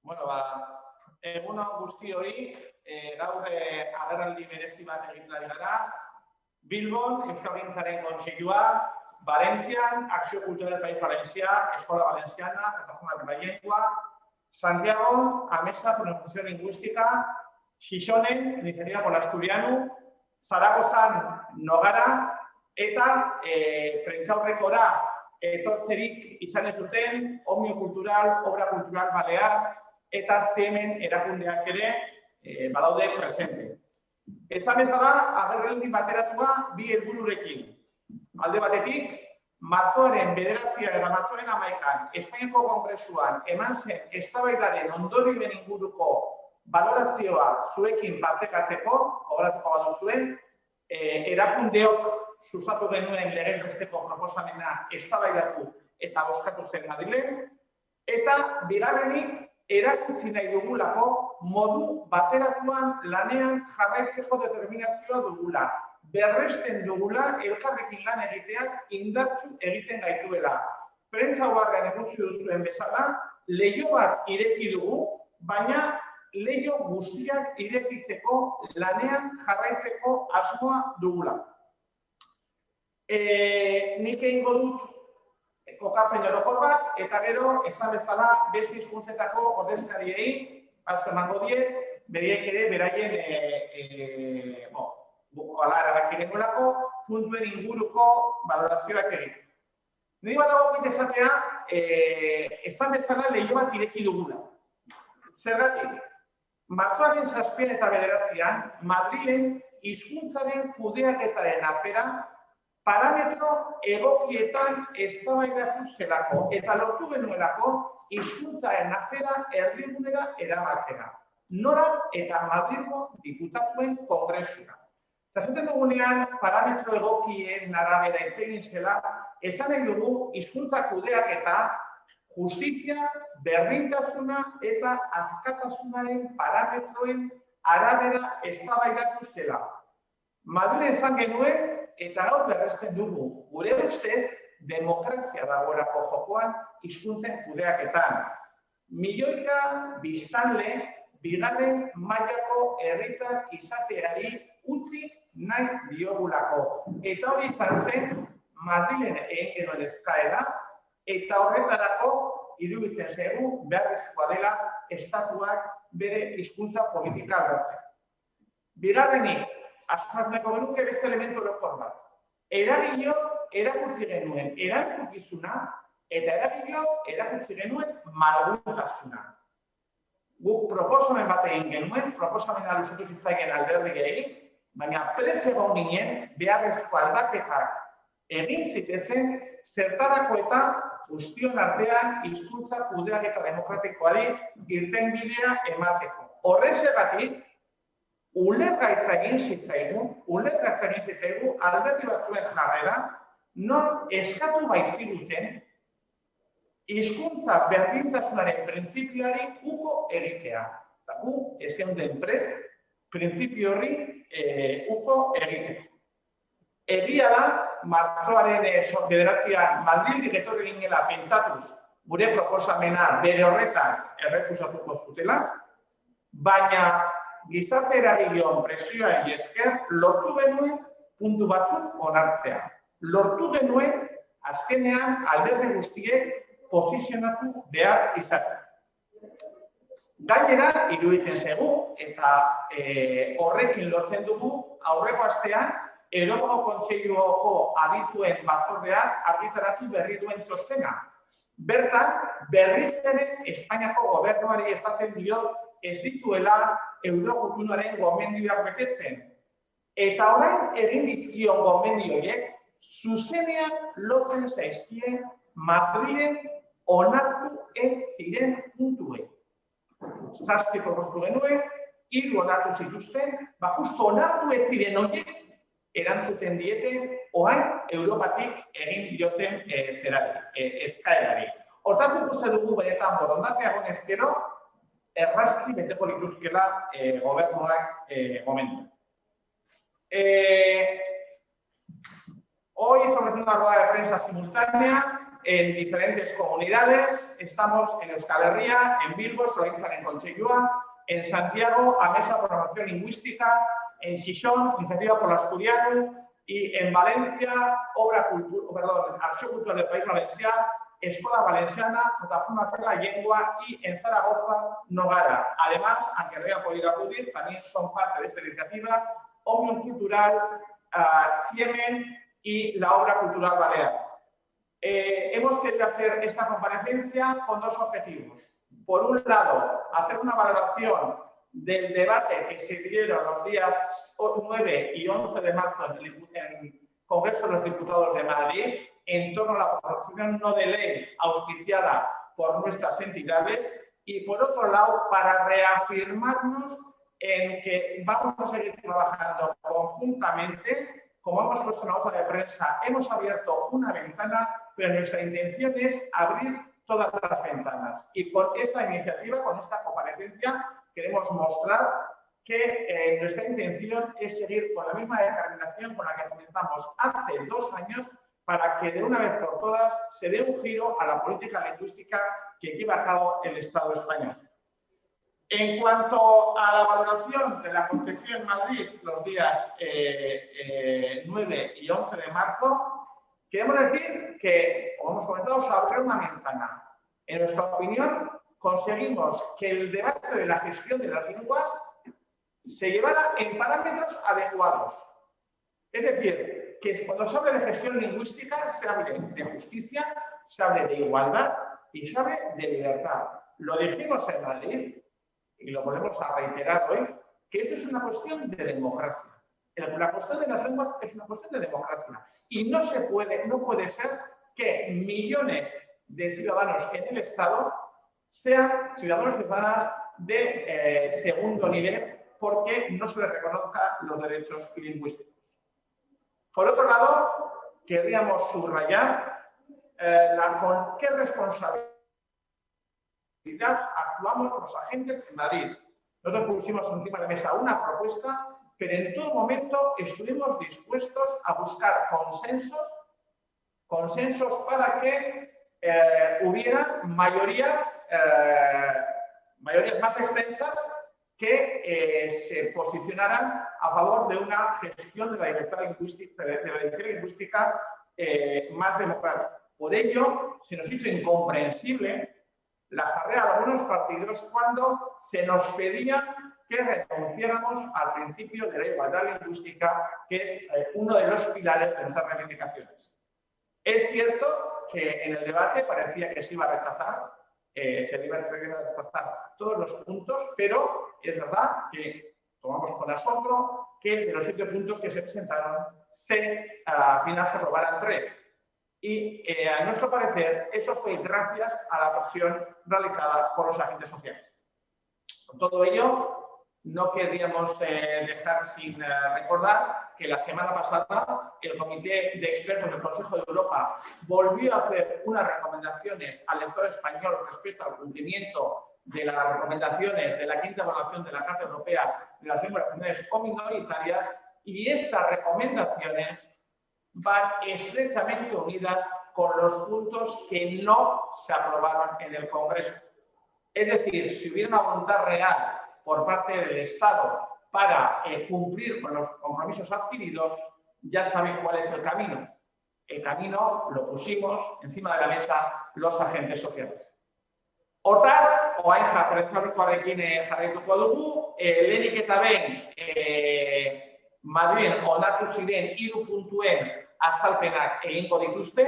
Egun guztioi, gaur agerraldi berezi bat egiten ari gara. Bilbon, Euskalgintzaren Kontseilua, Valentzian, Acció Cultural del País Valencià, Escola Valenciana, Plataforma per la Llengua, Santiago, Amesa, Pronunciación Lingüística, Xixonen, Iniciativa por l'Asturiano, Zaragozan, Nogara, eta prentsaurrekora etortzerik izan ez duten, Omnio Cultural, Obra Cultural Balear, eta Zemen erakundeak ere badaude presente. Esan bezala, agerraldi bateratua bi helbururekin. Alde batetik, martxoaren 9 eta martxoaren 11an Espainiako Kongresuan eman zen eztabaidaren ondorioen inguruko balorazioa zuekin partekatzeko, gogoratuko baduzuen, erakundeok sustatu genuen legez besteko proposamena eztabaidatu eta bozkatu zen Madrilen, eta bigarrenik erakutsi nahi dugulako modu bateratuan lanean jarraitzeko determinazioa dugula. Berresten dugula elkarrekin lan egiteak indartsu egiten gaituela. Prentsa oharrean ikusi duzuen bezala, leiho bat ireki dugu, baina leiho guztiak irekitzeko lanean jarraitzeko asmoa dugula. Nik egingo dut kokapen orokor bat, eta gero, esan bezala, beste hizkuntzetako ordezkariei, paso emango diet, beraiek ere, beraien, ala erabakirengoelako, puntuen inguruko balorazioak egin. Niri bat dago esatea, esan bezala leiho bat ireki dugula. Zergatik, martxoaren 7 eta 9an, Madrilen hizkuntzaren kudeaketaren afera parametro egokietan eztabaidatu zelako eta lortu genuelako hizkuntzaren afera erdigunera eramatera. Nora eta Madrilgo diputatuen kongresura. Eta zaten dugunean, parametro egokien arabera hitz egin zela, esan nahi dugu hizkuntza kudeaketa justizia, berdintasuna eta askatasunaren parametroen arabera eztabaidatu zela. Madrilen esan genuen, eta gaur berresten dugu, gure ustez, demokrazia dagoelako jokoan hizkuntzen kudeaketan. Milioika biztanle, bigarren mailako herritar izateari utzi nahi diogulako. Eta hori izan zen, Madrilen egin genuen eskaera, eta horretarako iruditzen zaigu beharrezkoa dela estatuak bere hizkuntza politika aldatzen. Bigarrenik, azkartuko genuke beste elementu orokor bat. Eragilok erakutsi genuen erantzukizuna eta eragilok erakutsi genuen malgutasuna. Guk proposamen bat egin genuen, proposamena luzatu zitzaien alderdiei, baina prest egon ginen beharrezko aldaketak egin zitezen zertarako eta guztion artean hizkuntza kudeaketa demokratikoari irtenbidea emateko. Horrexegatik, ulergaitza egin zitzaigu alderdi batzuen jarrera, non eskatu baitziguten hizkuntza berdintasunaren printzipioari uko egitea. Eta gu ezeunden prest, printzipio horri uko egiteko. Egia da, martxoaren 9an Madrildik etorri ginela pentsatuz gure proposamena bere horretan errefusatuko zutela, baina gizarte eragileon presioari esker lortu genuen puntu batzuk onartzea. Lortu genuen azkenean alderdi guztiek posizionatu behar izatea. Gainera, iruditzen zaigu, eta horrekin lortzen dugu, aurreko astean, Europako Kontseiluko adituen batzordeak argitaratu berri duen txostena. Bertan, berriz ere Espainiako gobernuari esaten dio ez dituela Eurogutunaren gomendioak betetzen. Eta orain egin dizkion gomendioiek zuzenean lotzen zaizkien Madrilen onartu ez ziren puntuei. 7 propostu genuen, 3 onartu zituzten, justu onartu ez ziren horiek erantzuten diete orain Europatik egin dioten eskaerari. Hortaz ikusten dugu benetan borondatea egonez gero, errazki beteko lituzkela gobernuak momentu. Hoy estamos haciendo una rueda de prensa simultánea en diferentes comunidades. Estamos en Euskal Herria, en Bilbo, se organizan en Conchellua, en Santiago, Amesa Programación Lingüística, en Xixón, Iniciativa por l'Asturiano, y en Valencia, Acció Cultural del País Valencià, Escola Valenciana, Plataforma per la Llengua y en Zaragoza, Nogara. Además, aunque no haya podido acudir, también son parte de esta iniciativa Òmnium Cultural, Siemen y la Obra Cultural Balear. Hemos querido hacer esta comparecencia con dos objetivos. Por un lado, hacer una valoración del debate que se dieron los días 9 y 11 de marzo en el Congreso de los Diputados de Madrid en torno a la proposición no de ley auspiciada por nuestras entidades y, por otro lado, para reafirmarnos en que vamos a seguir trabajando conjuntamente. Como hemos puesto en la nota de prensa, hemos abierto una ventana, pero nuestra intención es abrir todas las ventanas. Y con esta iniciativa, con esta comparecencia, queremos mostrar que nuestra intención es seguir con la misma determinación con la que comenzamos hace 2 años para que de una vez por todas se dé un giro a la política lingüística que lleva a cabo el Estado español. En cuanto a la valoración de la aconteció en Madrid los días 9 y 11 de marzo, queremos decir que, como hemos comentado, se abrió una ventana. En nuestra opinión, conseguimos que el debate de la gestión de las lenguas se llevara en parámetros adecuados. Es decir, que cuando se hable de gestión lingüística se hable de justicia, se hable de igualdad y se hable de libertad. Lo dijimos en Madrid y lo volvemos a reiterar hoy, que esto es una cuestión de democracia. La cuestión de las lenguas es una cuestión de democracia y no puede ser que millones de ciudadanos en el Estado sean ciudadanos y ciudadanas de segundo nivel porque no se les reconozca los derechos lingüísticos. Por otro lado, querríamos subrayar con qué responsabilidad actuamos los agentes en Madrid. Nosotros pusimos encima de la mesa una propuesta, pero en todo momento estuvimos dispuestos a buscar consensos para que hubiera mayorías más extensas que se posicionaran a favor de una gestión de la libertad lingüística, de la edición lingüística más democrática. Por ello, se nos hizo incomprensible la jarrea de algunos partidos cuando se nos pedía que renunciáramos al principio de la igualdad lingüística, que es uno de los pilares de nuestras reivindicaciones. Es cierto que en el debate parecía que se iba a rechazar, todos los puntos, pero es verdad que tomamos con asombro que de los 7 puntos que se presentaron, al final se aprobaran 3. Y a nuestro parecer, eso fue gracias a la presión realizada por los agentes sociales. Con todo ello, no querríamos dejar sin recordar que la semana pasada el Comité de Expertos del Consejo de Europa volvió a hacer unas recomendaciones al Estado español respecto al cumplimiento de las recomendaciones de la 5ª evaluación de la Carta Europea de las Lenguas Regionales o Minoritarias, y estas recomendaciones van estrechamente unidas con los puntos que no se aprobaron en el Congreso. Es decir, si hubiera una voluntad real por parte del Estado para cumplir con los compromisos adquiridos, ya saben cuál es el camino. El camino lo pusimos encima de la mesa los agentes sociales. Hortaz, oainja pretzarrikoarekin jarraituko dugu, lehenik eta behin Madrilen onartu ziren 3 puntuen azalpenak egingo dituzte,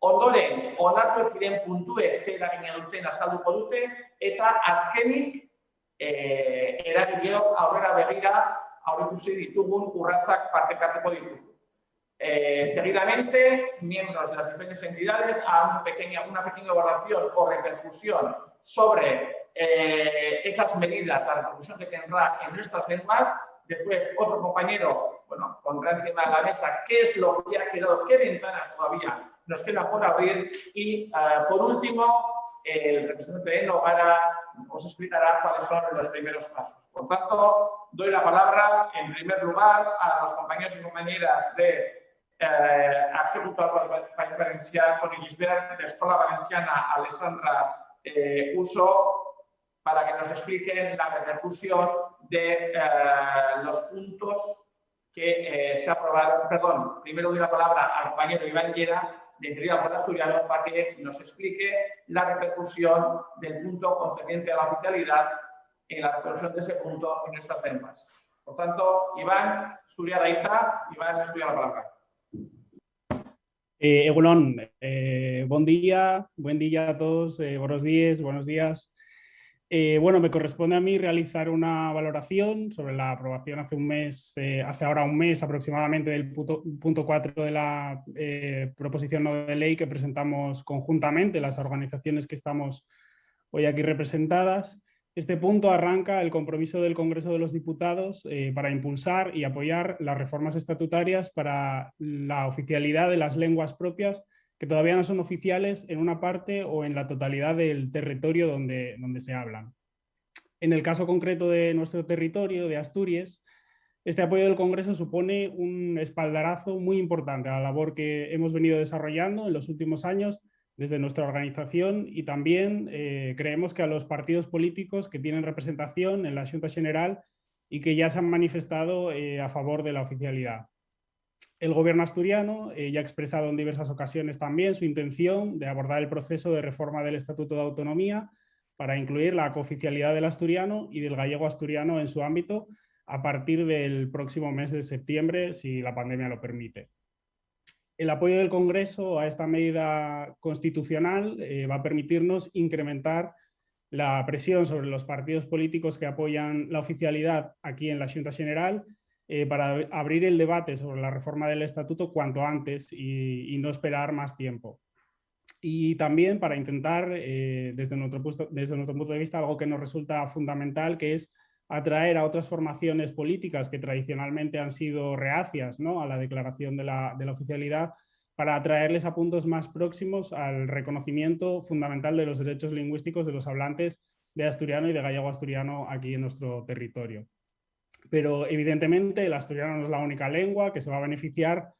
ondoren onartu ziren puntuek zer eragina duten azalduko dute, eta azkenik eragileok aurrera begira aurreikusi ditugun urratsak partekatuko ditugu. Seguidamente, miembros de las diferentes entidades harán una pequeña evaluación o repercusión sobre esas medidas, la repercusión que tendrá en nuestras lenguas. Después, otro compañero, pondrá encima de la mesa qué es lo que ha quedado, qué ventanas todavía nos quedan por abrir. Y, por último, el representante de Nogara os explicará cuáles son los primeros pasos. Por tanto, doy la palabra, en primer lugar, a los compañeros y compañeras de Acció Cultural del País Valencià, Toni Gisbert, de Escola Valenciana, Alessandra Uso, para que nos expliquen la repercusión de los puntos que se aprobaron. Perdón, primero doy la palabra al compañero Iván Llera, de Interior del Asturiano, para que nos explique la repercusión del punto concerniente a la oficialidad en la repercusión de ese punto en nuestras lenguas. Por tanto, Iván, estudia la Iza, Iván, estudia la palabra. Egunon, buen día a todos, buenos días. Bueno, me corresponde a mí realizar una valoración sobre la aprobación hace ahora un mes aproximadamente del punto 4 de la proposición no de ley que presentamos conjuntamente las organizaciones que estamos hoy aquí representadas. Este punto arranca el compromiso del Congreso de los Diputados para impulsar y apoyar las reformas estatutarias para la oficialidad de las lenguas propias que todavía no son oficiales en una parte o en la totalidad del territorio donde se hablan. En el caso concreto de nuestro territorio, de Asturias, este apoyo del Congreso supone un espaldarazo muy importante a la labor que hemos venido desarrollando en los últimos años desde nuestra organización y también creemos que a los partidos políticos que tienen representación en la Xunta General y que ya se han manifestado a favor de la oficialidad. El gobierno asturiano ya ha expresado en diversas ocasiones también su intención de abordar el proceso de reforma del Estatuto de Autonomía para incluir la cooficialidad del asturiano y del gallego asturiano en su ámbito a partir del próximo mes de septiembre, si la pandemia lo permite. El apoyo del Congreso a esta medida constitucional va a permitirnos incrementar la presión sobre los partidos políticos que apoyan la oficialidad aquí en la Xunta General para abrir el debate sobre la reforma del Estatuto cuanto antes y no esperar más tiempo. Y también para intentar, desde nuestro punto de vista, algo que nos resulta fundamental, que es atraer a otras formaciones políticas que tradicionalmente han sido reacias, ¿no?, a la declaración de la oficialidad, para atraerles a puntos más próximos al reconocimiento fundamental de los derechos lingüísticos de los hablantes de asturiano y de gallego asturiano aquí en nuestro territorio. Pero evidentemente el asturiano no es la única lengua que se va a beneficiar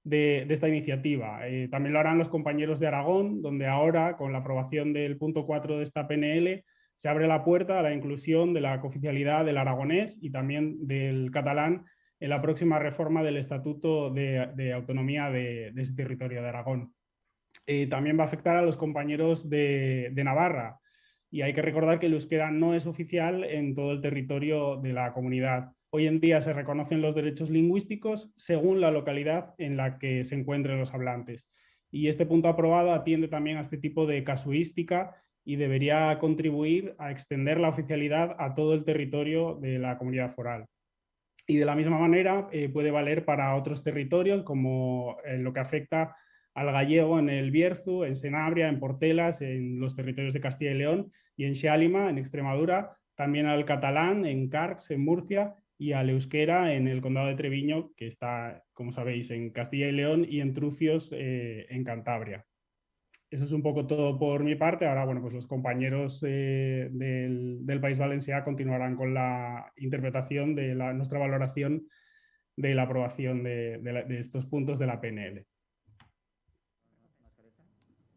de esta iniciativa. También lo harán los compañeros de Aragón, donde ahora, con la aprobación del punto 4 de esta PNL, se abre la puerta a la inclusión de la cooficialidad del aragonés y también del catalán en la próxima reforma del Estatuto de Autonomía de ese territorio de Aragón. También va a afectar a los compañeros de Navarra, y hay que recordar que el euskera no es oficial en todo el territorio de la comunidad. Hoy en día se reconocen los derechos lingüísticos según la localidad en la que se encuentren los hablantes. Y este punto aprobado atiende también a este tipo de casuística y debería contribuir a extender la oficialidad a todo el territorio de la comunidad foral. Y de la misma manera puede valer para otros territorios, como lo que afecta al gallego en el Bierzo, en Senabria, en Portelas, en los territorios de Castilla y León, y en Xálima, en Extremadura, también al catalán en Carcs, en Murcia, y al euskera en el condado de Treviño, que está, como sabéis, en Castilla y León, y en Trucios, en Cantabria. Eso es un poco todo por mi parte. Ahora, bueno, pues los compañeros del País Valencià continuarán con la interpretación de nuestra valoración de la aprobación de estos puntos de la PNL.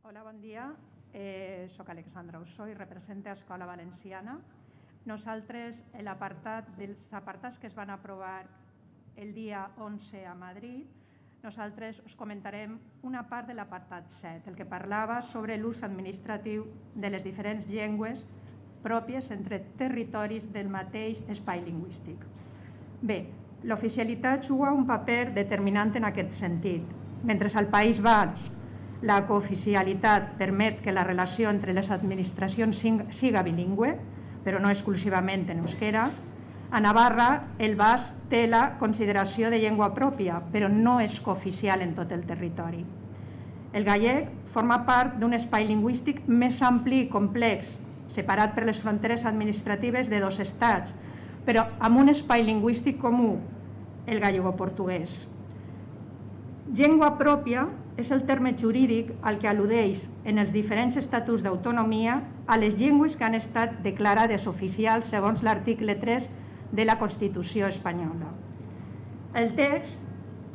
Hola, bon dia. Soc Alexandra Ussó i represento Escola Valenciana. Nosaltres, dels apartats que es van aprovar el dia 11 a Madrid, nosaltres us comentarem una part de l'apartat 7, el que parlava sobre l'ús administratiu de les diferents llengües pròpies entre territoris del mateix espai lingüístic. Bé, l'oficialitat juga un paper determinant en aquest sentit. Mentre al País Basc la cooficialitat permet que la relació entre les administracions siga bilingüe, però no exclusivament en euskera, a Navarra el basc té la consideració de llengua pròpia, però no és cooficial en tot el territori. El gallec forma part d'un espai lingüístic més ampli i complex, separat per les fronteres administratives de dos estats, però amb un espai lingüístic comú, el gallego-portuguès. Llengua pròpia és el terme jurídic al que al·ludeix en els diferents estatuts d'autonomia a les llengües que han estat declarades oficials segons l'article 3 de la Constitució espanyola. El text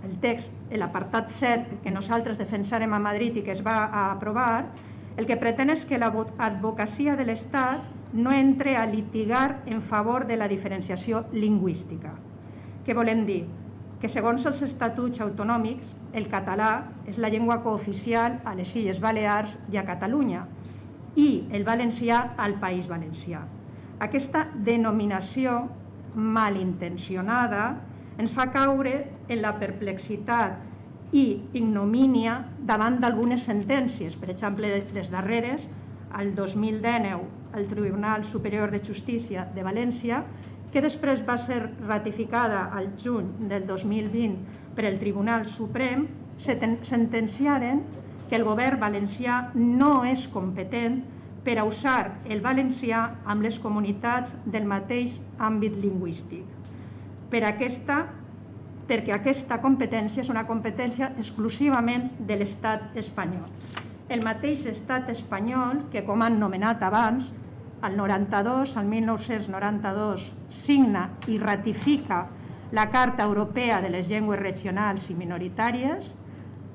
el text, l'apartat 7, que nosaltres defensarem a Madrid i que es va aprovar, el que pretén és que l'advocacia de l'Estat no entre a litigar en favor de la diferenciació lingüística. Què volem dir? Que segons els estatuts autonòmics, el català és la llengua cooficial a les Illes Balears i a Catalunya i el valencià al País Valencià. Aquesta denominació malintencionada ens fa caure en la perplexitat i ignomínia davant d'algunes sentències, per exemple, les darreres, el 2019, el Tribunal Superior de Justícia de València, que després va ser ratificada al juny del 2020 per el Tribunal Suprem, sentenciaren que el govern valencià no és competent per a usar el valencià amb les comunitats del mateix àmbit lingüístic, perquè aquesta competència és una competència exclusivament de l'Estat espanyol. El mateix Estat espanyol, que com han nomenat abans, el 1992 signa i ratifica la Carta Europea de les Llengües Regionals i Minoritàries,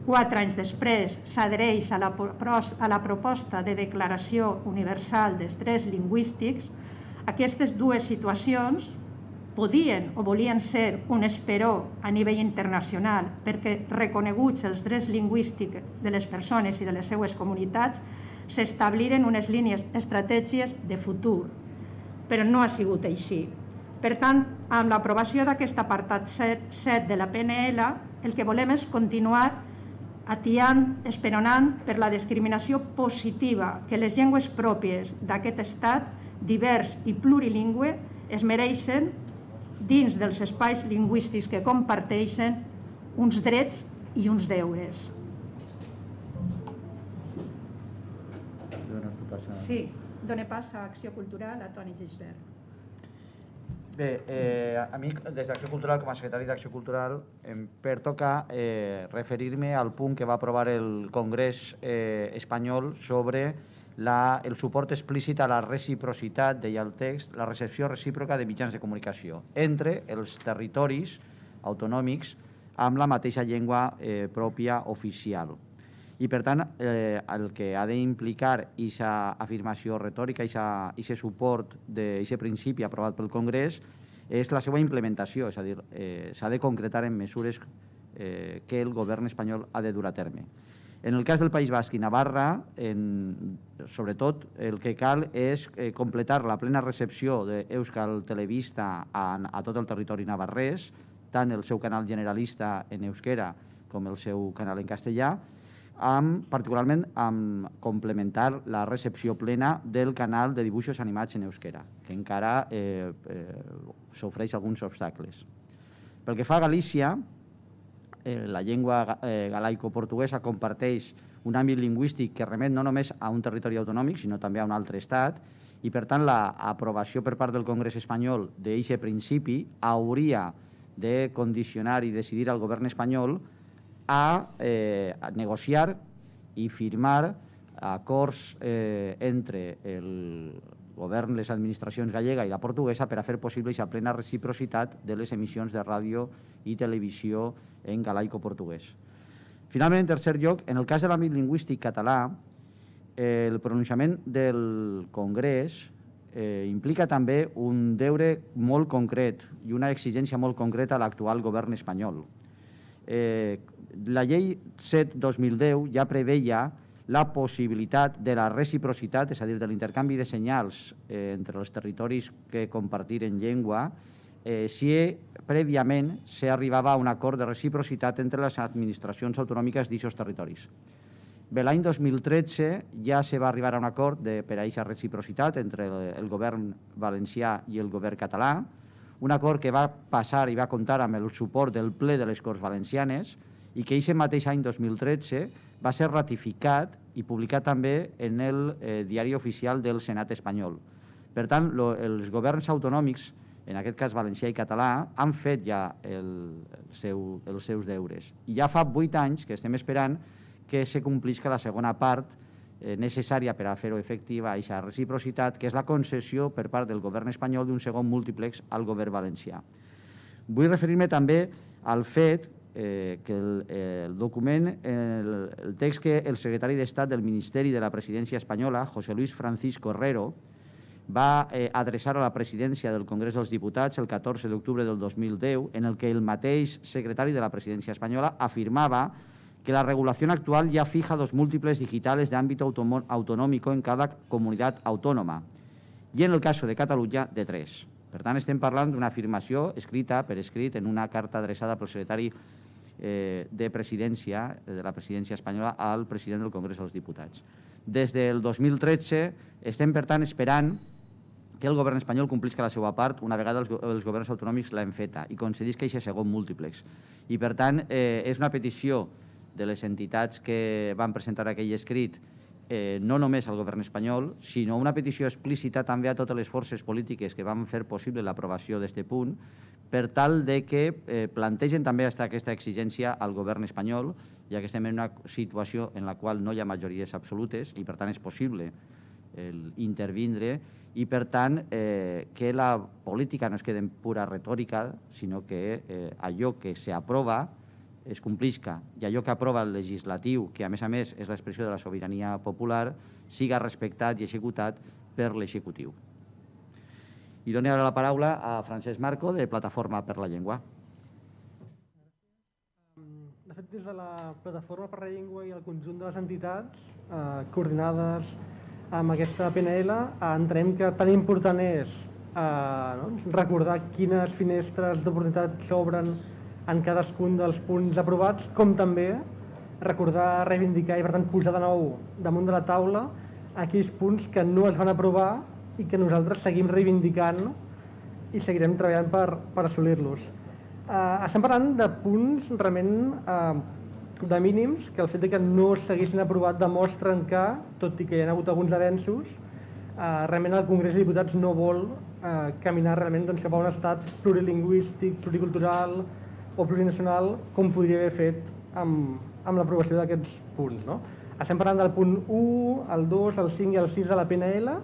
4 anys després s'adhereix a la proposta de Declaració Universal dels Drets Lingüístics. Aquestes dues situacions podien o volien ser un esperó a nivell internacional perquè, reconeguts els drets lingüístics de les persones i de les seues comunitats, s'establiren unes línies estratègies de futur, però no ha sigut així. Per tant, amb l'aprovació d'aquest apartat 7 de la PNL, el que volem és continuar atiant, esperonant per la discriminació positiva que les llengües pròpies d'aquest estat, divers i plurilingüe, es mereixen dins dels espais lingüístics que comparteixen uns drets i uns deures. Sí, dona pas a Acció Cultural a Toni Gisbert. Bé, a mi, des d'Acció Cultural, com a secretari d'Acció Cultural, em pertoca referir-me al punt que va aprovar el Congrés espanyol sobre el suport explícit a la reciprocitat, deia el text, la recepció recíproca de mitjans de comunicació entre els territoris autonòmics amb la mateixa llengua pròpia oficial. I, per tant, el que ha d'implicar aquesta afirmació retòrica, aquest suport d'aquest principi aprovat pel Congrés, és la seva implementació, és a dir, s'ha de concretar en mesures que el govern espanyol ha de dur a terme. En el cas del País Basc i Navarra, sobretot, el que cal és completar la plena recepció d'Euskal Telebista a tot el territori navarrès, tant el seu canal generalista en euskera com el seu canal en castellà, particularment amb complementar la recepció plena del canal de dibuixos animats en euskera, que encara s'ofereix alguns obstacles. Pel que fa a Galícia, la llengua galaico-portuguesa comparteix un àmbit lingüístic que remet no només a un territori autonòmic, sinó també a un altre estat, i per tant l'aprovació per part del Congrés espanyol d'aquest principi hauria de condicionar i decidir al govern espanyol a negociar i firmar acords entre el govern, les administracions gallega i la portuguesa per a fer possible aquesta plena reciprocitat de les emissions de ràdio i televisió en galaico-portuguès. Finalment, en tercer lloc, en el cas de l'àmbit lingüístic català, el pronunciament del Congrés implica també un deure molt concret i una exigència molt concreta a l'actual govern espanyol. La llei 7/2010 ja preveia la possibilitat de la reciprocitat, és a dir, de l'intercanvi de senyals entre els territoris que compartiren llengua, si prèviament s'arribava a un acord de reciprocitat entre les administracions autonòmiques d'aquests territoris. Bé, l'any 2013 ja se va arribar a un acord per a aquesta reciprocitat entre el govern valencià i el govern català, un acord que va passar i va comptar amb el suport del ple de les Corts Valencianes i que aquest mateix any 2013 va ser ratificat i publicat també en el diari oficial del Senat espanyol. Per tant, els governs autonòmics, en aquest cas valencià i català, han fet ja els seus deures. I ja fa 8 anys que estem esperant que se complisca la segona part necessària per a fer-ho efectiva aquesta reciprocitat, que és la concessió per part del govern espanyol d'un segon múltiplex al govern valencià. Vull referir-me també al fet que el document, el text que el secretari d'Estat del Ministeri de la Presidència Espanyola, José Luis Francisco Herrero, va adreçar a la presidència del Congrés dels Diputats el 14 d'octubre del 2010, en el que el mateix secretari de la Presidència Espanyola afirmaba que la regulación actual ya fija 2 múltiples digitales de ámbito autonómico en cada comunidad autónoma y en el caso de Catalunya de 3. Per tant, estem parlant d'una afirmació escrita per escrit en una carta adreçada pel secretari de Presidència de la Presidència Espanyola al president del Congrés dels Diputats. Des del 2013 estem, per tant, esperant que el govern espanyol complisca la seva part una vegada els governs autonòmics l'han feta i concedisca aquest segon múltiplex. I, per tant, és una petició de les entitats que van presentar aquell escrit no només al govern espanyol, sinó una petició explícita també a totes les forces polítiques que van fer possible l'aprovació d'aquest punt, per tal de que plantegen també aquesta exigència al govern espanyol, ja que estem en una situació en la qual no hi ha majories absolutes i, per tant, és possible intervindre i, per tant, que la política no es quedi en pura retòrica, sinó que allò que s'aprova es complisca i allò que aprova el legislatiu, que a més és l'expressió de la sobirania popular, siga respectat i executat per l'executiu. I dono ara la paraula a Francesc Marco, de Plataforma per la Llengua. De fet, des de la Plataforma per la Llengua i el conjunt de les entitats coordinades amb aquesta PNL, entenem que tan important és recordar quines finestres d'oportunitat s'obren en cadascun dels punts aprovats, com també recordar, reivindicar i, per tant, posar de nou damunt de la taula aquells punts que no es van aprovar i que nosaltres seguim reivindicant i seguirem treballant per assolir-los. Estem parlant de punts realment de mínims que el fet que no s'haguessin aprovat demostren que, tot i que hi ha hagut alguns avenços, realment el Congrés de Diputats no vol caminar realment cap a un estat plurilingüístic, pluricultural o plurinacional, com podria haver fet amb l'aprovació d'aquests punts. Estem parlant del punt 1, el 2, el 5 i el 6 de la PNL.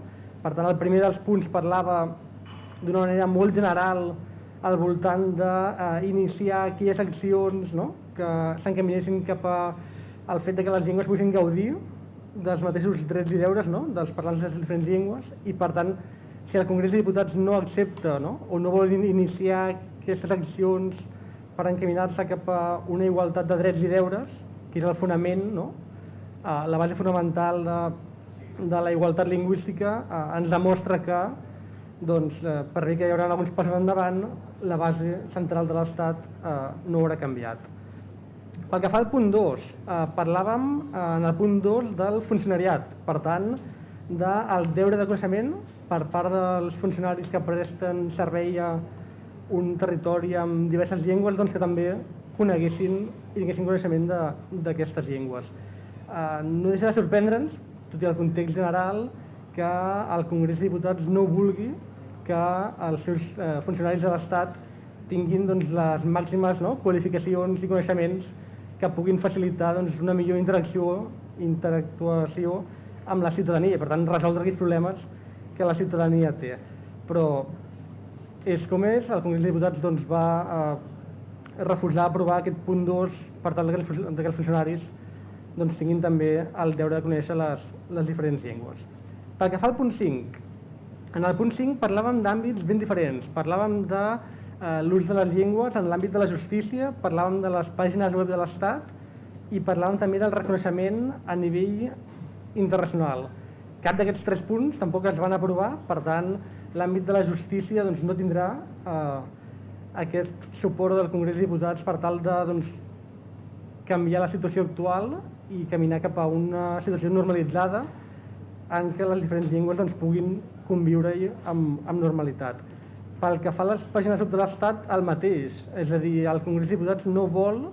Per tant, el primer dels punts parlava d'una manera molt general al voltant d'iniciar aquelles accions que s'encaminessin cap al fet que les llengües poguessin gaudir dels mateixos drets i deures dels parlants de les diferents llengües i, per tant, si el Congrés de Diputats no accepta o no vol iniciar aquestes accions per encaminar-se cap a una igualtat de drets i deures, que és el fonament, la base fonamental de la igualtat lingüística, ens demostra que, per bé que hi haurà alguns passos endavant, la base central de l'Estat no haurà canviat. Pel que fa al punt 2, parlàvem en el punt 2 del funcionariat, per tant, del deure de coneixement per part dels funcionaris que presten servei a un territori amb diverses llengües que també coneguessin i tinguessin coneixement d'aquestes llengües. No deixa de sorprendre'ns, tot i el context general, que el Congrés de Diputats no vulgui que els seus funcionaris de l'Estat tinguin les màximes qualificacions i coneixements que puguin facilitar una millor interactuació amb la ciutadania i, per tant, resoldre aquells problemes que la ciutadania té. Però és com és, el Congrés de Diputats va refusar aprovar aquest punt 2 per tal que els funcionaris tinguin també el deure de conèixer les diferents llengües. Pel que fa al punt 5, en el punt 5 parlàvem d'àmbits ben diferents. Parlàvem de l'ús de les llengües en l'àmbit de la justícia, parlàvem de les pàgines web de l'Estat i parlàvem també del reconeixement a nivell internacional. Cap d'aquests 3 punts tampoc es van aprovar, per tant, l'àmbit de la justícia no tindrà aquest suport del Congrés de Diputats per tal de canviar la situació actual i caminar cap a una situació normalitzada en què les diferents llengües puguin conviure-hi amb normalitat. Pel que fa a les pàgines web de l'Estat, el mateix, és a dir, el Congrés de Diputats no vol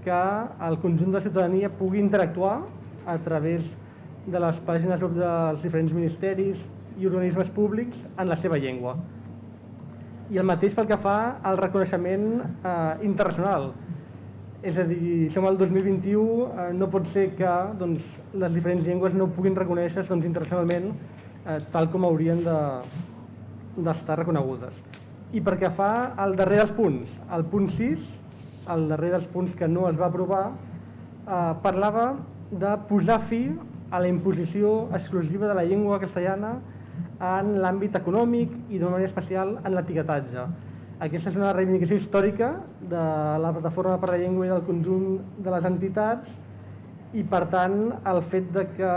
que el conjunt de la ciutadania pugui interactuar a través de les pàgines web dels diferents ministeris i organismes públics en la seva llengua. I el mateix pel que fa al reconeixement internacional. És a dir, som al 2021, no pot ser que les diferents llengües no puguin reconèixer internacionalment tal com haurien d'estar reconegudes. I pel que fa al darrer dels punts, el punt 6, el darrer dels punts que no es va aprovar, parlava de posar fi a la imposició exclusiva de la llengua castellana en l'àmbit econòmic i d'una manera especial en l'etiquetatge. Aquesta és una reivindicació històrica de la Plataforma per la Llengua i del conjunt de les entitats i, per tant, el fet de que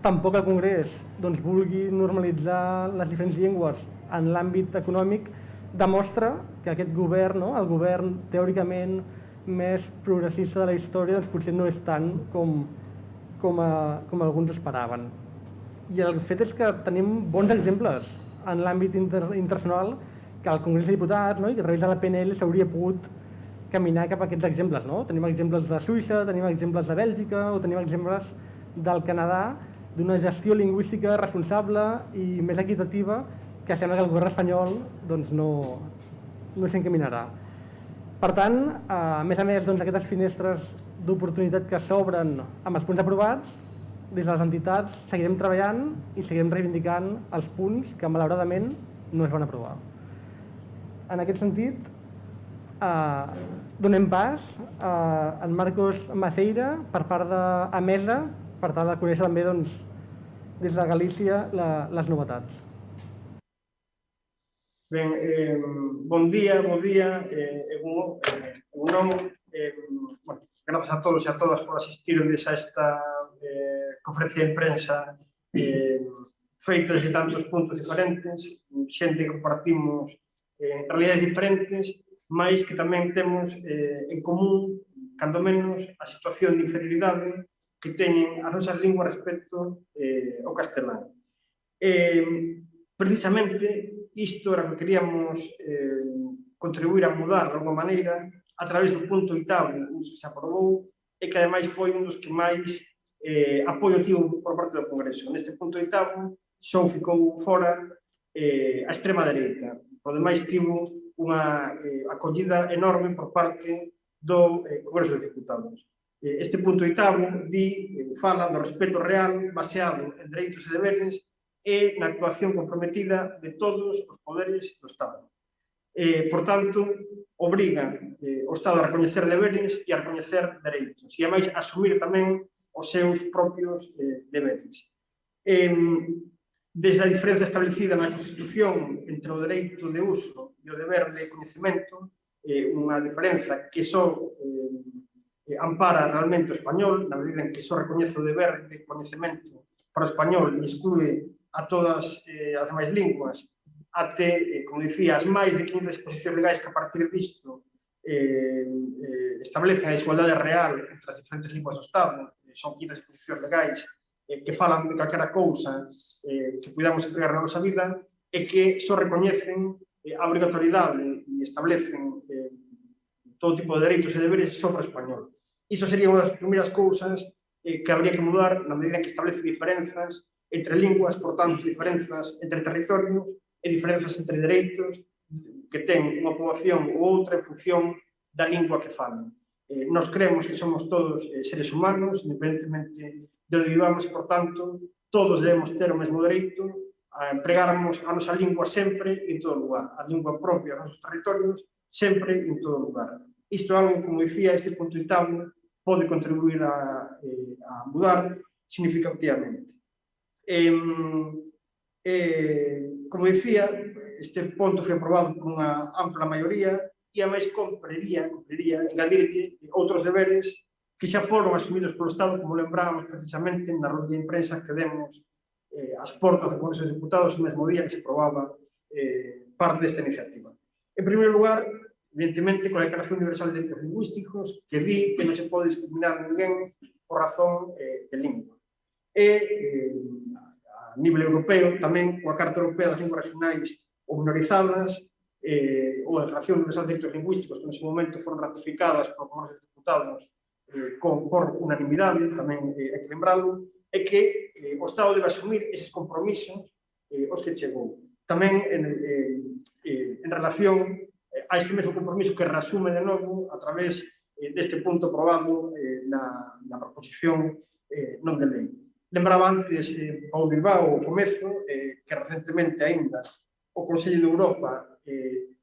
tampoc el Congrés vulgui normalitzar les diferents llengües en l'àmbit econòmic demostra que aquest govern, el govern teòricament més progressista de la història, potser no és tant com alguns esperaven. I el fet és que tenim bons exemples en l'àmbit internacional que el Congrés de Diputats i que a través de la PNL s'hauria pogut caminar cap a aquests exemples. Tenim exemples de Suïssa, tenim exemples de Bèlgica o tenim exemples del Canadà d'una gestió lingüística responsable i més equitativa que sembla que el govern espanyol no s'encaminarà. Per tant, a més, aquestes finestres d'oportunitat que s'obren amb els punts aprovats, des de les entitats seguirem treballant i seguirem reivindicant els punts que malauradament no es van aprovar. En aquest sentit, donem pas a en Marcos Maceira per part d'Amesa per tal de conèixer també des de Galícia les novetats. Ben, bon día, grazas a todos e a todas por asistirdes a esta conferencia de prensa feita desde tantos puntos diferentes, xente que compartimos realidades diferentes, mas que tamén temos en común, cando menos, a situación de inferioridade que teñen as nosas linguas respecto ao castelán. Precisamente, isto era o que queríamos contribuir a mudar de alguma maneira a través do punto 8º, que se aprobou e que ademais foi un dos que máis apoio tivo por parte do Congreso. Neste punto 8º só ficou fora a extrema dereita. Por demais tivo unha acollida enorme por parte do Congreso de Diputados. Este punto 8º fala do respeto real baseado en dereitos e deberes e na actuación comprometida de todos os poderes do Estado. Por tanto, obriga o Estado a recoñecer deberes e a recoñecer dereitos, e a máis asumir tamén os seus propios deberes. Desde a diferencia establecida na Constitución entre o dereito de uso e o deber de coñecemento, unha diferenza que só ampara realmente o español, na medida en que só recoñece o deber de coñecemento para o español e exclúe a todas as demais linguas, até, como dicía, as máis de 500 disposicións legais que a partir disto establecen a igualdade real entre as diferentes linguas do Estado, son 500 disposicións legais que falan de calquera cousa que podamos entregar na nosa vida e que só recoñecen a obrigatoriedade e establecen todo tipo de dereitos e deberes só para o español. Iso sería unha das primeiras cousas que habría que mudar na medida en que establece diferenzas entre linguas, por tanto, diferenzas entre territorios e diferenzas entre dereitos que ten unha poboación ou outra en función da lingua que falan. Nos creemos que somos todos seres humanos, independentemente de onde vivamos, por tanto, todos debemos ter o mesmo dereito a empregarmos a nosa lingua sempre e en todo lugar, a lingua propia dos nosos territorios sempre e en todo lugar. Isto é algo, como dicía, este punto 8º pode contribuir a mudar significativamente. Como dicía, este punto foi aprobado por unha ampla maioría e a máis comprería engadirlle outros deberes que xa foron asumidos polo Estado, como lembrábamos precisamente na rolda de imprensa que demos ás portas do Congreso de Diputados o mesmo día que se aprobaba parte desta iniciativa. En primeiro lugar, evidentemente, con a Declaración Universal de Dereitos Lingüísticos que di que non se pode discriminar ninguén por razón de lingua. A nivel europeo, tamén coa Carta Europea das Linguas Regionais ou Minorizadas ou a Declaración Universal de Dereitos Lingüísticos que nese momento foron ratificadas polo Congreso de Diputados por unanimidade, tamén hai que lembralo, é que o Estado debe asumir eses compromisos os que chegou. Tamén en relación a este mesmo compromiso que reasume de novo a través deste punto aprobado na proposición non de lei. Lembraba antes Paulo Bilbao o comezo que recentemente aínda o Consello de Europa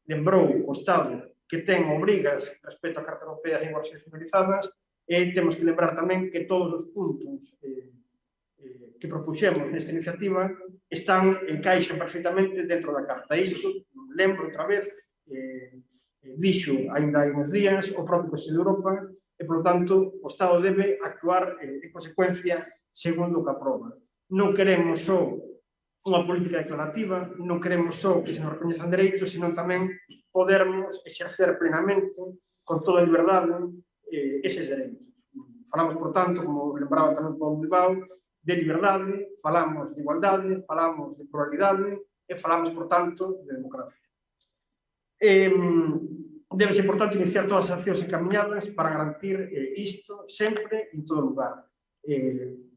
lembrou o Estado que ten obrigas respecto á Carta Europea de Linguas Minorizadas, e temos que lembrar tamén que todos os puntos que propuxemos nesta iniciativa encaixan perfectamente dentro da Carta. Isto, lembro outra vez, dixo ainda hai uns días o propio Consello de Europa e, polo tanto, o Estado debe actuar en consecuencia segundo o que aproba. Non queremos só unha política declarativa, non queremos só que se nos recoñezan dereitos, senón tamén podermos exercer plenamente, con toda a liberdade, eses dereitos. Falamos, por tanto, como lembraba tamén Paulo Bilbao, de liberdade, falamos de igualdade, falamos de pluralidade e falamos, por tanto, de democracia. Debe ser, por tanto, iniciar todas as accións encaminhadas para garantir isto sempre en todo lugar.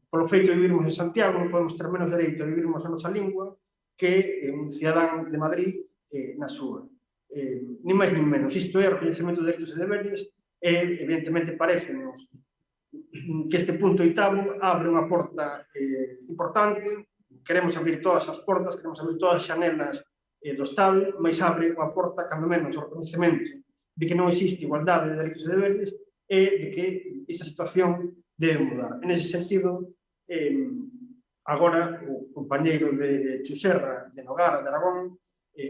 Polo feito de vivirmos en Santiago, non podemos ter menos dereito a vivirmos a nosa lingua que un cidadán de Madrid na súa. Nin máis nin menos. Isto é o reconhecemento de dereitos e deberes e, evidentemente, parécenos que este punto oitavo abre unha porta importante. Queremos abrir todas as portas, queremos abrir todas as xanelas do Estado, mas abre unha porta, cando menos, ao reconhecemento de que non existe igualdade de dereitos e deberes e de que esta situación debe mudar. En ese sentido, agora o compañeiro de Chuserra, de Nogara, de Aragón,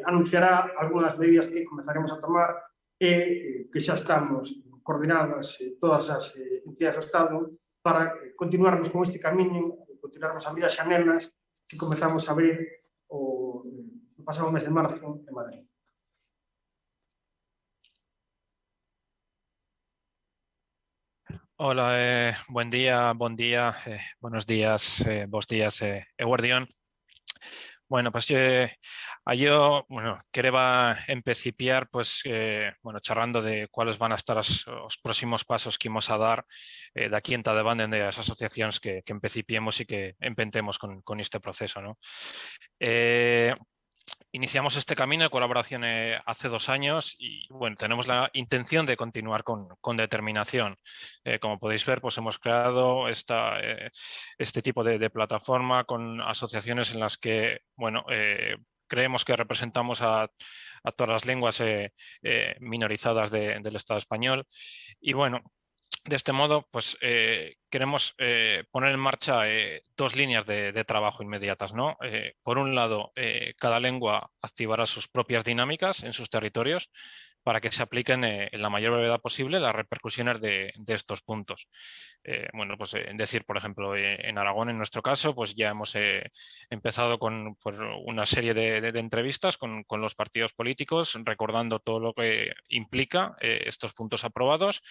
anunciará algunhas medidas que comezaremos a tomar e que xa estamos coordinadas todas as entidades do Estado para continuarmos con este camiño, continuarmos a abrir as xanelas que comezamos a abrir o pasado mes de marzo en Madrid. Hola, buen día, buenos días, bos días, Eguardión. Bueno, pues yo quería empecipiar pues, charrando de cuáles van a estar os próximos pasos que imos a dar de aquí en adelante de as asociacións que empecipiemos e que empentemos con este proceso, ¿no? Iniciamos este camino de colaboración hace 2 años y bueno, tenemos la intención de continuar con determinación. Como podéis ver, pues hemos creado este tipo de plataforma con asociaciones en las que, bueno, creemos que representamos a todas las lenguas minorizadas del Estado español y bueno, de este modo, pues queremos poner en marcha 2 líneas de trabajo inmediatas, ¿no? Por un lado, cada lengua activará sus propias dinámicas en sus territorios para que se apliquen en la mayor brevedad posible las repercusiones de estos puntos. Bueno, pues decir, por ejemplo, en Aragón, en nuestro caso, pues ya hemos empezado con una serie de entrevistas con los partidos políticos, recordando todo lo que implica estos puntos aprobados,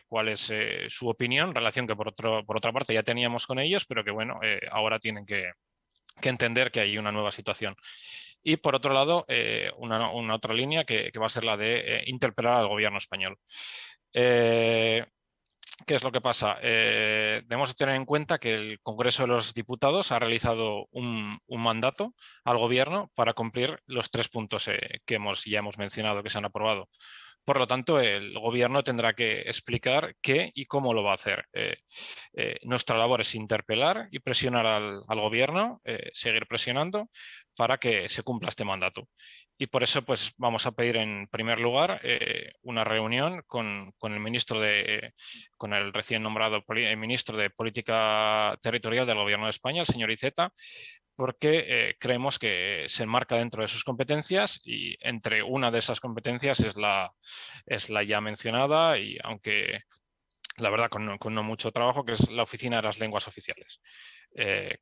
cuál es su opinión, relación que por otra parte ya teníamos con ellos, pero que bueno, ahora tienen que entender que hay una nueva situación. Y por otro lado, una otra línea que va a ser la de interpelar al gobierno español. ¿Qué es lo que pasa? Debemos tener en cuenta que el Congreso de los Diputados ha realizado un mandato al gobierno para cumplir los 3 puntos que ya hemos mencionado, que se han aprobado. Por lo tanto, el gobierno tendrá que explicar qué y cómo lo va a hacer. Nuestra labor es interpelar y presionar al gobierno, seguir presionando para que se cumpla este mandato. Y por eso pues, vamos a pedir en primer lugar una reunión con el recién nombrado ministro de Política Territorial del Gobierno de España, el señor Iceta, porque creemos que se enmarca dentro de sus competencias y entre una de esas competencias es la ya mencionada y aunque la verdad con no mucho trabajo, que es la Oficina de las Lenguas Oficiales.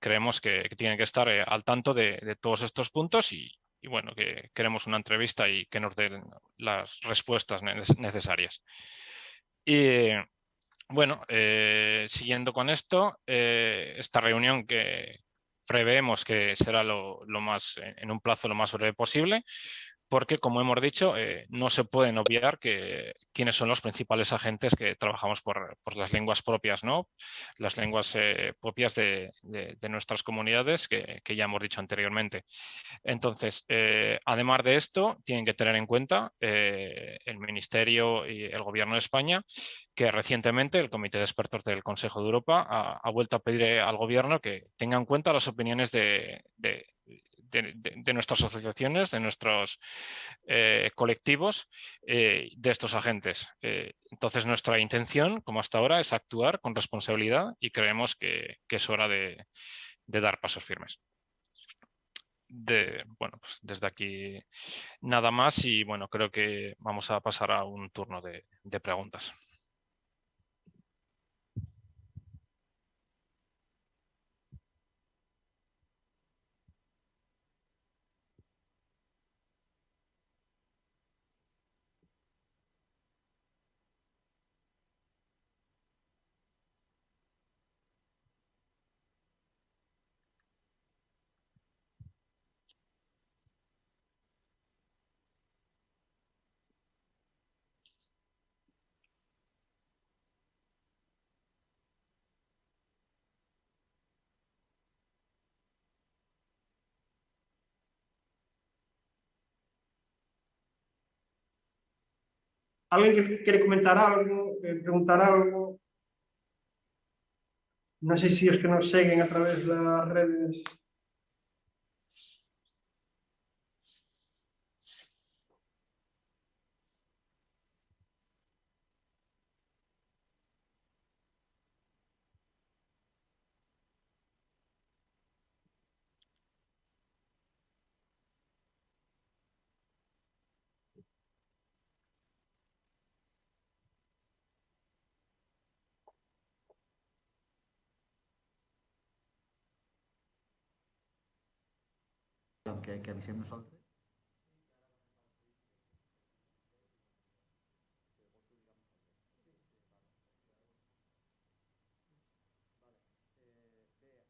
Creemos que tienen que estar al tanto de todos estos puntos y bueno, que queremos una entrevista y que nos den las respuestas necesarias. Y bueno, siguiendo con esto, esta reunión que preveemos que será en un plazo lo más breve posible, porque, como hemos dicho, no se pueden obviar quiénes son los principales agentes que trabajamos por las lenguas propias, ¿no? Las lenguas propias de nuestras comunidades que ya hemos dicho anteriormente. Entonces, además de esto, tienen que tener en cuenta el Ministerio y el Gobierno de España que recientemente el Comité de Expertos del Consejo de Europa ha vuelto a pedir al Gobierno que tenga en cuenta las opiniones de de nuestras asociaciones, de nuestros colectivos, de estos agentes. Entonces, nuestra intención, como hasta ahora, es actuar con responsabilidad y creemos que es hora de dar pasos firmes. Bueno, pues desde aquí nada más y bueno, creo que vamos a pasar a un turno de preguntas. ¿Alguien que quiere comentar algo, preguntar algo? No sé si os que nos seguen a través de las redes. Que avisem nosaltres.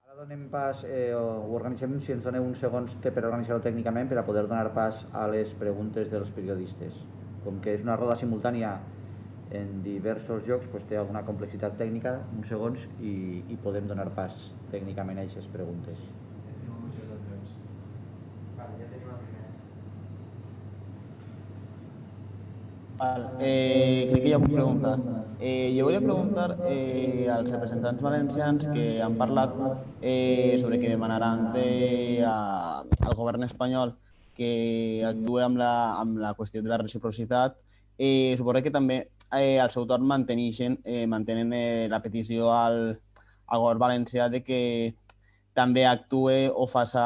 Ara donem pas, ho organitzem, si ens doneu uns segons per organitzar-ho tècnicament per a poder donar pas a les preguntes dels periodistes. Com que és una roda simultània en diversos llocs, doncs té alguna complexitat tècnica, uns segons, i podem donar pas tècnicament a aquestes preguntes. Crec que ja puc preguntar. Jo volia preguntar als representants valencians que han parlat sobre que demanaran al govern espanyol que actuï amb la qüestió de la reciprocitat. Suposo que també al seu torn mantenen la petició al govern valencià de que també actuï o faci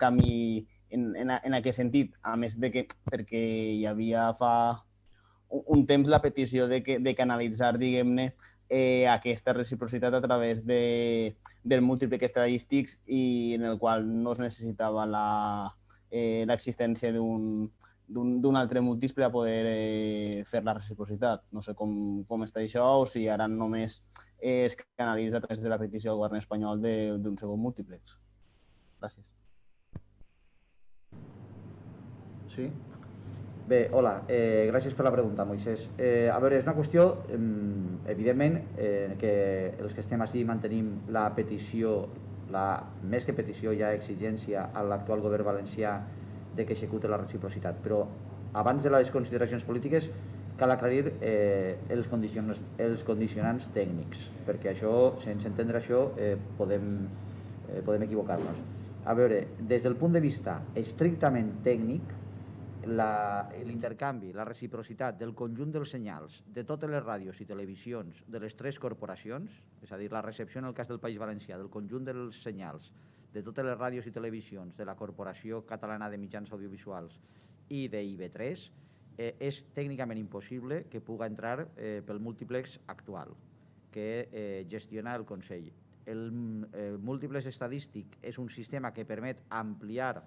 camí en aquest sentit, a més de que perquè hi havia fa un temps la petició de canalitzar, diguem-ne, aquesta reciprocitat a través del múltiplex estadístics i en el qual no es necessitava l'existència d'un altre múltiple a poder fer la reciprocitat. No sé com està això o si ara només es canalitza a través de la petició al govern espanyol d'un segon múltiplex. Gràcies. Sí? Bé, hola, gràcies per la pregunta, Moisés. A veure, és una qüestió, evidentment, que els que estem així mantenim la petició, més que petició, ja exigència a l'actual govern valencià de que execute la reciprocitat. Però abans de les consideracions polítiques cal aclarir els condicionants tècnics, perquè això, sense entendre això, podem equivocar-nos. A veure, des del punt de vista estrictament tècnic, l'intercanvi, la reciprocitat del conjunt dels senyals de totes les ràdios i televisions de les tres corporacions, és a dir, la recepció en el cas del País Valencià del conjunt dels senyals de totes les ràdios i televisions de la Corporació Catalana de Mitjans Audiovisuals i de IB3, és tècnicament impossible que pugui entrar pel múltiplex actual que gestiona el Consell. El múltiplex estadístic és un sistema que permet ampliar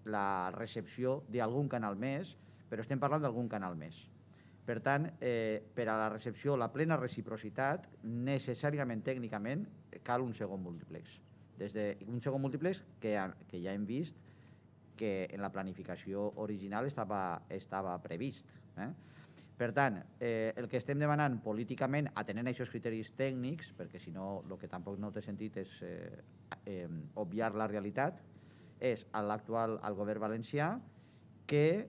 la recepció d'algun canal més, però estem parlant d'algun canal més. Per tant, per a la recepció, la plena reciprocitat, necessàriament, tècnicament, cal un segon múltiplex. Un segon múltiplex que ja hem vist que en la planificació original estava previst. Per tant, el que estem demanant políticament, atenent aquests criteris tècnics, perquè si no el que tampoc no té sentit és obviar la realitat, és al govern valencià que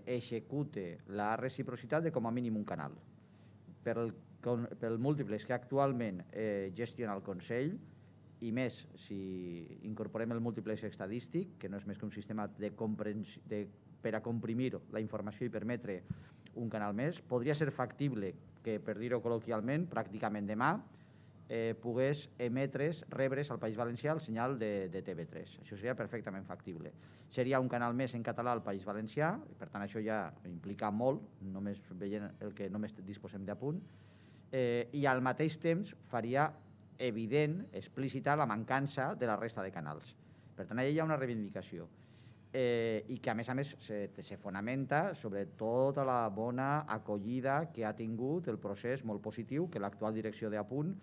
execute la reciprocitat de com a mínim un canal. Pel múltiplex que actualment gestiona el Consell i més si incorporem el múltiplex estadístic, que no és més que un sistema per a comprimir la informació i permetre un canal més, podria ser factible que, per dir-ho col·loquialment, pràcticament demà pogués rebre's al País Valencià el senyal de TV3. Això seria perfectament factible. Seria un canal més en català al País Valencià, per tant això ja implica molt, només veient el que només disposem d'apunt, i al mateix temps faria evident, explícita, la mancança de la resta de canals. Per tant, allà hi ha una reivindicació i que, a més, se fonamenta sobre tota la bona acollida que ha tingut el procés molt positiu que l'actual direcció d'Apunt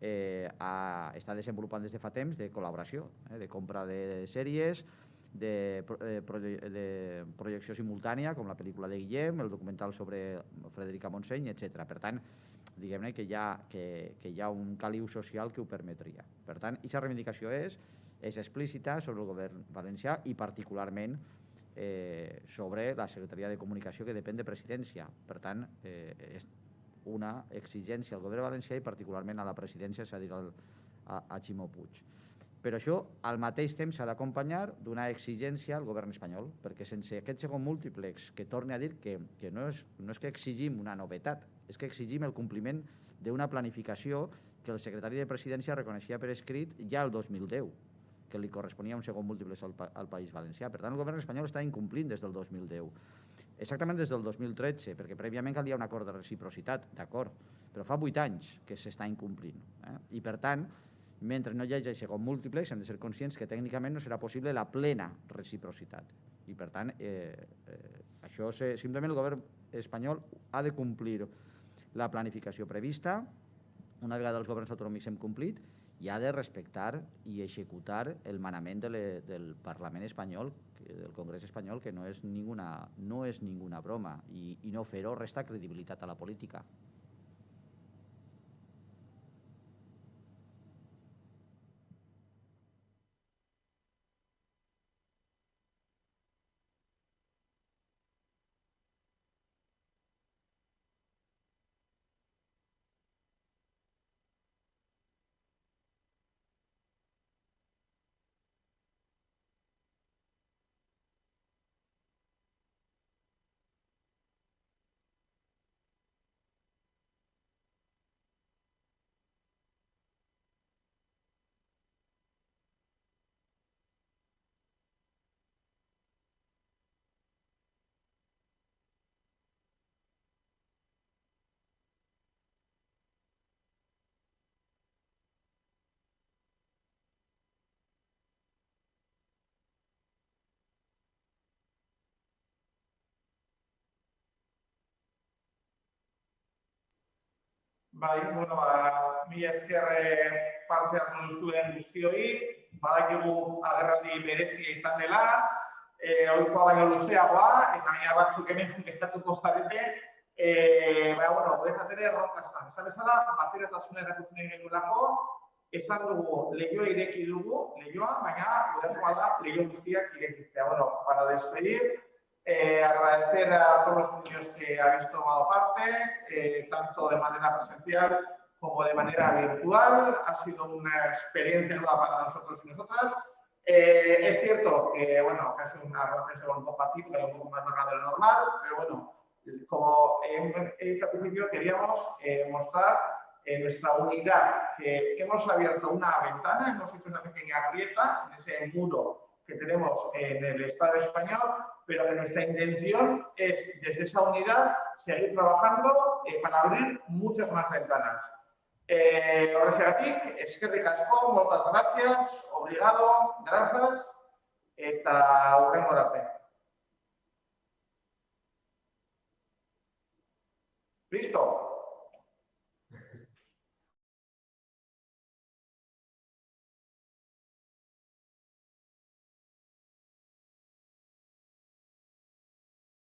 està desenvolupant des de fa temps de col·laboració, de compra de sèries, de projecció simultània, com la pel·lícula de Guillem, el documental sobre Frederica Montseny, etc. Per tant, diguem-ne que hi ha un caliu social que ho permetria. Per tant, aquesta reivindicació és explícita sobre el govern valencià i particularment sobre la Secretaria de Comunicació, que depèn de presidència. Per tant, és una exigència al govern valencià i particularment a la presidència, és a dir, a Ximo Puig. Però això al mateix temps s'ha d'acompanyar d'una exigència al govern espanyol, perquè sense aquest segon múltiplex, que torne a dir que no és que exigim una novetat, és que exigim el compliment d'una planificació que el secretari de Presidència reconeixia per escrit ja el 2010, que li corresponia un segon múltiplex al País Valencià. Per tant, el govern espanyol està incomplint des del 2010. Exactament des del 2013, perquè prèviament calia un acord de reciprocitat, d'acord, però fa 8 anys que s'està incomplint. I per tant, mentre no hi hagi segon múltiplex, hem de ser conscients que tècnicament no serà possible la plena reciprocitat. I per tant, això simplement el govern espanyol ha de complir la planificació prevista, una vegada els governs autonòmics hem complit, i ha de respectar i executar el manament del Parlament espanyol, del Congrés espanyol, que no és ninguna broma, i no fer-ho resta credibilitat a la política. Bai, mila esker parte hartu duzuen guztioi, badakigu agerraldi berezia izan dela, ohikoa baino luzeagoa, eta baina batzuk hemen gertatuko zarete, guretzat ere erronka. Esan bezala, bateratasuna erakusten nahi genuelako, esan dugu lehioa ireki dugu, baina gure da lehio guztiak irekitzea. Para despedir, agradecer a todos los niños que habéis tomado parte, tanto de manera presencial como de manera virtual. Ha sido una experiencia nueva para nosotros y nosotras. Es cierto que, ha sido una relación un poco atípica y un poco más larga de lo normal, pero como he dicho al principio, queríamos mostrar nuestra unidad, que hemos abierto una ventana, hemos hecho una pequeña grieta en ese muro que tenemos en el Estado español, pero que nuestra intención es, desde esa unidad, seguir trabajando para abrir muchas más ventanas. Horrexegatik, eskerrik asko, moltes gracias, obrigado, gracias, eta hurrengora arte. Listo.